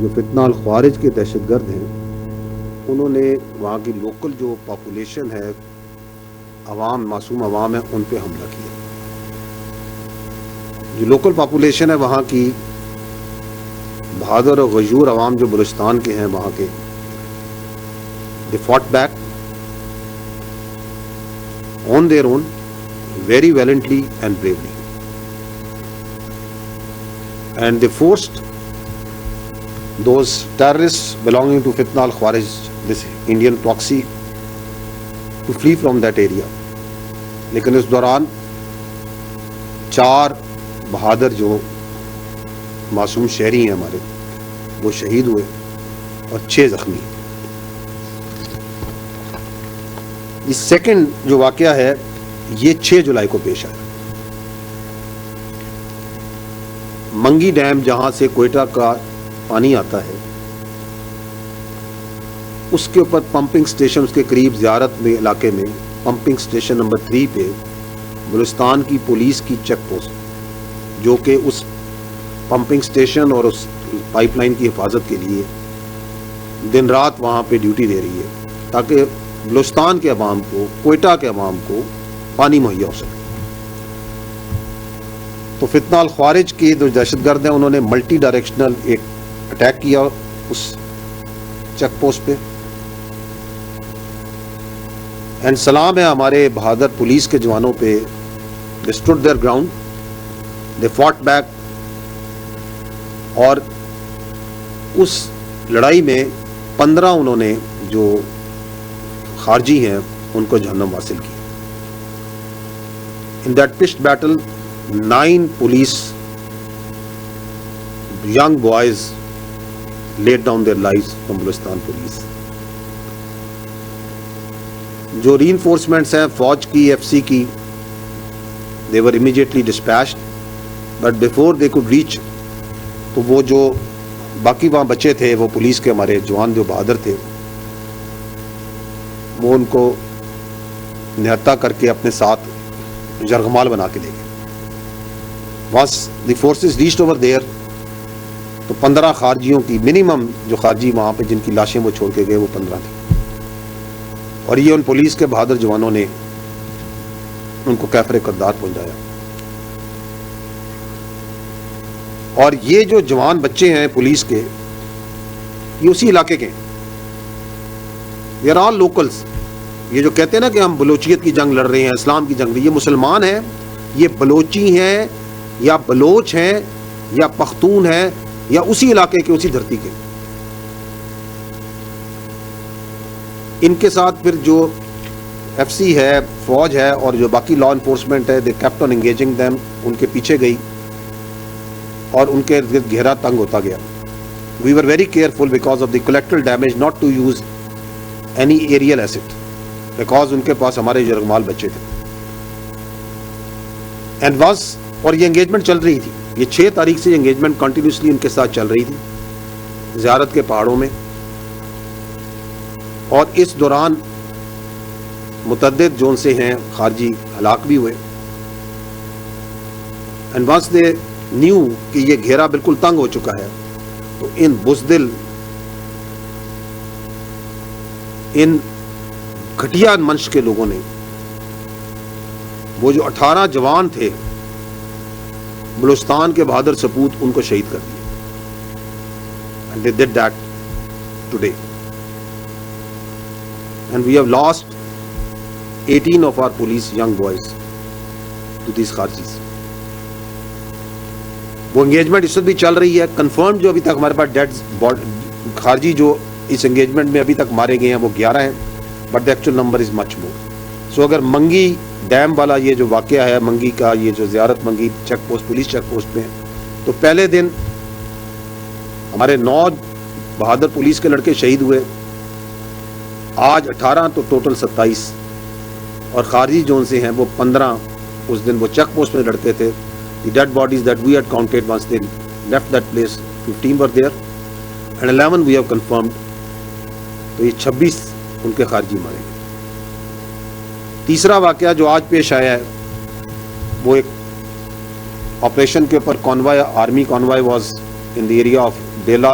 جو فتنہ الخوارج کے دہشت گرد ہیں انہوں نے وہاں کی لوکل جو پاپولیشن ہے، عوام، معصوم عوام ہے، ان پہ حملہ کیا. جو لوکل پاپولیشن ہے وہاں کی بہادر اور غیور عوام جو بلوچستان کے ہیں وہاں کے، they fought back on their own very valiantly and bravely, and they forced those terrorists belonging to Fitna al-Khawarij, this Indian proxy, to flee from that area. لیکن اس دوران 4 بہادر جو معصوم شہری ہیں ہمارے وہ شہید ہوئے اور 6 زخمی. یہ سیکنڈ جو واقعہ ہے یہ 6 جولائی کو پیش آیا. منگی ڈیم جہاں سے کوئٹہ کا پانی آتا ہے اس کے اوپر پمپنگ سٹیشن، اس کے قریب زیارت میں علاقے میں پمپنگ سٹیشن نمبر 3 پہ بلوچستان کی پولیس کی چیک پوسٹ جو کہ اس پمپنگ سٹیشن اور اس پائپ لائن کی حفاظت کے لیے دن رات وہاں پہ ڈیوٹی دے رہی ہے تاکہ بلوچستان کے عوام کو، کوئٹہ کے عوام کو پانی مہیا ہو سکے. تو فتنہ الخوارج کے جو دہشت گرد ہیں انہوں نے ملٹی ڈائریکشنل ایک اٹیک کیا اس چیک پوسٹ پہ. اینڈ سلام ہے ہمارے بہادر پولیس کے جوانوں پہ. They stood there ground, they fought back, اور اس لڑائی میں 15 انہوں نے جو خارجی ہیں ان کو جہنم حاصل کی. In that pushed battle 9 police young boys laid down their lives from Balochistan police. جو ری انفورسمنٹس ہیں فوج کی، ایف سی کی، they were immediately dispatched, but before they could reach تو وہ جو باقی وہاں بچے تھے وہ پولیس کے ہمارے جوان جو بہادر تھے وہ ان کو نہتا کر کے اپنے ساتھ یرغمال بنا کے لے گئے. Once the forces reached over there تو 15 خارجیوں کی منیمم جو خارجی وہاں پہ جن کی لاشیں وہ چھوڑ کے گئے وہ 15 تھے، اور یہ ان پولیس کے بہادر جوانوں نے ان کو کیفر قدار پہنچایا. اور یہ جو جوان بچے ہیں پولیس کے یہ اسی علاقے کے ہیں. They are all locals. یہ جو کہتے ہیں نا کہ ہم بلوچیت کی جنگ لڑ رہے ہیں، اسلام کی جنگ، یہ مسلمان ہیں، یہ بلوچی ہیں یا بلوچ ہیں یا پختون ہیں یا اسی علاقے کے، اسی دھرتی کے. ان کے ساتھ پھر جو ایف سی ہے، فوج ہے، اور جو باقی لا انفورسمنٹ ہے، they kept on engaging them, ان کے پیچھے گئی اور ان کے ارد گرد گھیرا تنگ ہوتا گیا. We were very careful because of the collateral damage not to use any aerial asset because ان کے پاس ہمارے یرغمال بچے تھے. اینڈ واز، اور یہ انگیجمنٹ چل رہی تھی، یہ 6 تاریخ سے انگیجمنٹ کنٹینیوسلی ان کے ساتھ چل رہی تھی زیارت کے پہاڑوں میں. اور اس دوران متعدد جو ان سے ہیں خارجی ہلاک بھی ہوئے. اینڈ ونس دے نیو کہ یہ گھیرا بالکل تنگ ہو چکا ہے تو ان بزدل، ان گھٹیا منش کے لوگوں نے وہ جو 18 جوان تھے بلوچستان کے بہادر سپوت ان کو شہید کر دیا. And they did that today. And we have lost 18 of our police young boys to these Kharjis. وہ انگیجمنٹ اس وقت بھی چل رہی ہے. کنفرم جو ابھی تک ہمارے پاس ڈیڈ خارجی جو اس انگیجمنٹ میں ابھی تک مارے گئے ہیں وہ 11 ہیں، but the actual number is much more. So اگر منگی ڈیم والا یہ جو واقعہ ہے، منگی کا یہ جو Ziarat Mangi check post, police check post میں، تو پہلے دن ہمارے 9 بہادر پولیس کے لڑکے شہید ہوئے، آج 18 تو ٹوٹل 27، اور خارجی جو ان سے ہیں وہ 15 اس دن وہ چیک پوسٹ میں لڑتے تھے. The dead bodies that we had counted once they left that place 15 were there and 11 we have confirmed. تو یہ 26 ان کے خارجی مارے گئے. تیسرا واقعہ جو آج پیش آیا ہے وہ ایک آپریشن کے اوپر convoy, army convoy was in the area of ڈیلا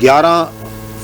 11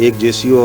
1 JCO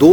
2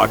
8,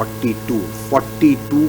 42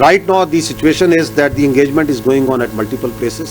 Right now the situation is that the engagement is going on at multiple places.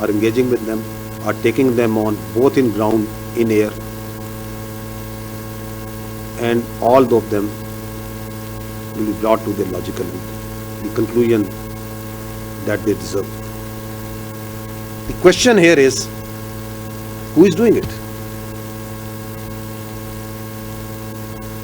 are engaging with them, are taking them on both in ground, in air, and all of them will be brought to their logical end, the conclusion that they deserve. The question here is, who is doing it?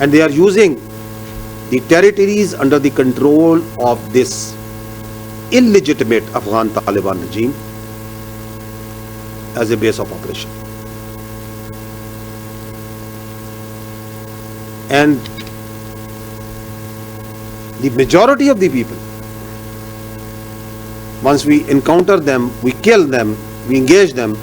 And they are using the territories under the control of this illegitimate Afghan Taliban regime as a base of operation. And the majority of the people, once we encounter them, we kill them, we engage them,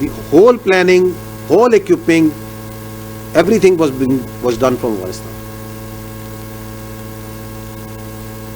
The whole planning, whole equipping, everything was done from Afghanistan.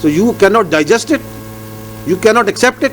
So you cannot digest it, you cannot accept it.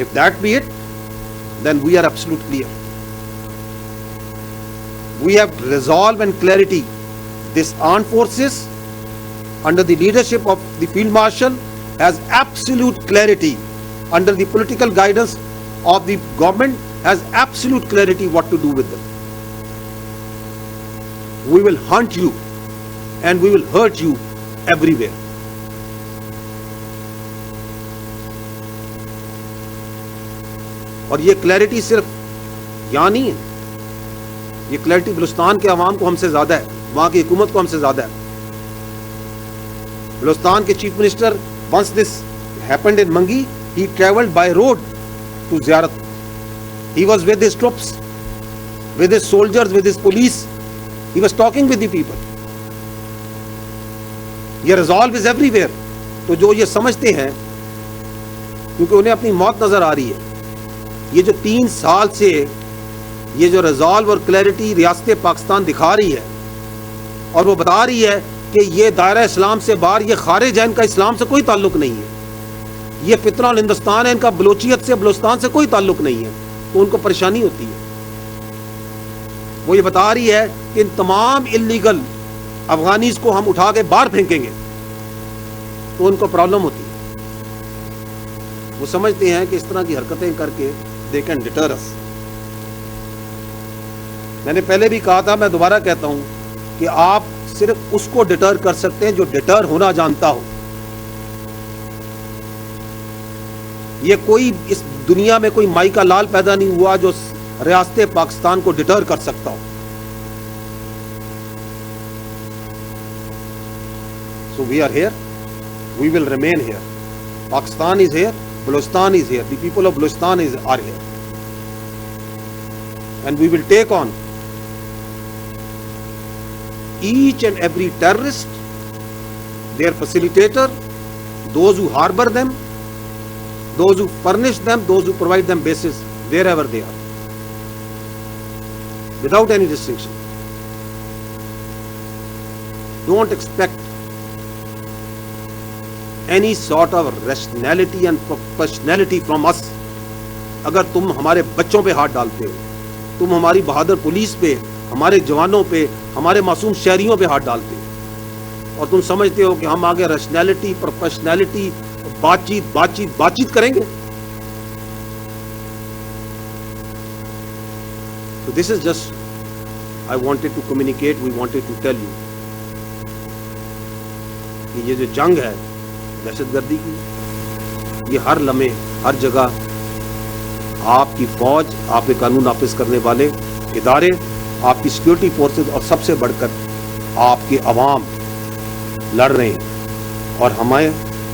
If that be it, then we are absolutely clear. We have resolve and clarity. This armed forces under the leadership of the Field Marshal, has absolute clarity, under the political guidance of the government, has absolute clarity what to do with them. We will hunt you and we will hurt you everywhere. اور یہ clarity صرف یہاں نہیں ہے, یہ clarity Balochistan کے عوام کو ہم سے زیادہ ہے, وہاں کی حکومت کو ہم سے زیادہ ہے. بلوچستان کے chief minister, once this happened in Mangi, he traveled by road to Ziyarat. He was with his troops, with his soldiers, with his police. He was talking with the people. یہ resolve is everywhere. تو جو یہ سمجھتے ہیں, کیونکہ انہیں اپنی موت نظر آ رہی ہے, یہ جو 3 سال سے یہ جو ریزالو اور کلیئرٹی ریاست پاکستان دکھا رہی ہے اور وہ بتا رہی ہے کہ یہ دائرہ اسلام سے باہر, یہ خارج ہے, ان کا اسلام سے کوئی تعلق نہیں ہے, یہ فتنہ الہندوستان ہے, ان کا بلوچیت سے, بلوچستان سے کوئی تعلق نہیں ہے, تو ان کو پریشانی ہوتی ہے. وہ یہ بتا رہی ہے کہ ان تمام اللیگل افغانیز کو ہم اٹھا کے باہر پھینکیں گے, تو ان کو پرابلم ہوتی ہے. وہ سمجھتے ہیں کہ اس طرح کی حرکتیں کر کے they can deter us. میں نے پہلے بھی کہا تھا, میں دوبارہ کہتا ہوں کہ آپ صرف اس کو ڈٹر کر سکتے ہیں جو ڈٹر ہونا جانتا ہو. یہ کوئی اس دنیا میں کوئی مائی کا لال پیدا نہیں ہوا جو ریاست پاکستان کو ڈٹر کر سکتا ہو. So we are here, we will remain here. Pakistan is here, Balochistan is here, the people of Balochistan are here. And we will take on each and every terrorist, their facilitator, those who harbor them, those who furnish them, those who provide them bases, wherever they are, without any distinction. Don't expect any sort of rationality and professionality from us. اگر تم ہمارے بچوں پہ ہاتھ ڈالتے ہو, تم ہماری بہادر police پہ, ہمارے جوانوں پہ, ہمارے معصوم شہریوں پہ ہاتھ ڈالتے ہو, اور تم سمجھتے ہو کہ ہم آگے ریشنلٹی, پروفیشنلٹی, بات چیت کریں گے. So this is just, I wanted to communicate, we wanted to tell you کہ یہ جو جنگ ہے دہشت گردی کی, یہ ہر لمحے ہر جگہ آپ کی فوج, آپ کے قانون نافذ کرنے والے ادارے, آپ کی سیکورٹی فورسز, اور سب سے بڑھ کر آپ کے عوام لڑ رہے ہیں. اور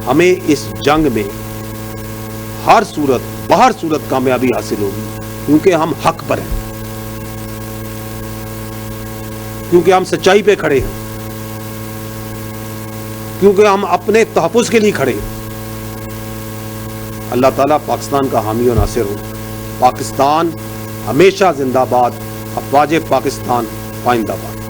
ہمیں اس جنگ میں ہر صورت کامیابی حاصل ہوگی, کیونکہ ہم حق پر ہیں, کیونکہ ہم سچائی پہ کھڑے ہیں, کیونکہ ہم اپنے تحفظ کے لیے کھڑے ہیں. اللہ تعالیٰ پاکستان کا حامی و ناصر ہو. پاکستان ہمیشہ زندہ باد. افواج پاکستان پائندہ باد.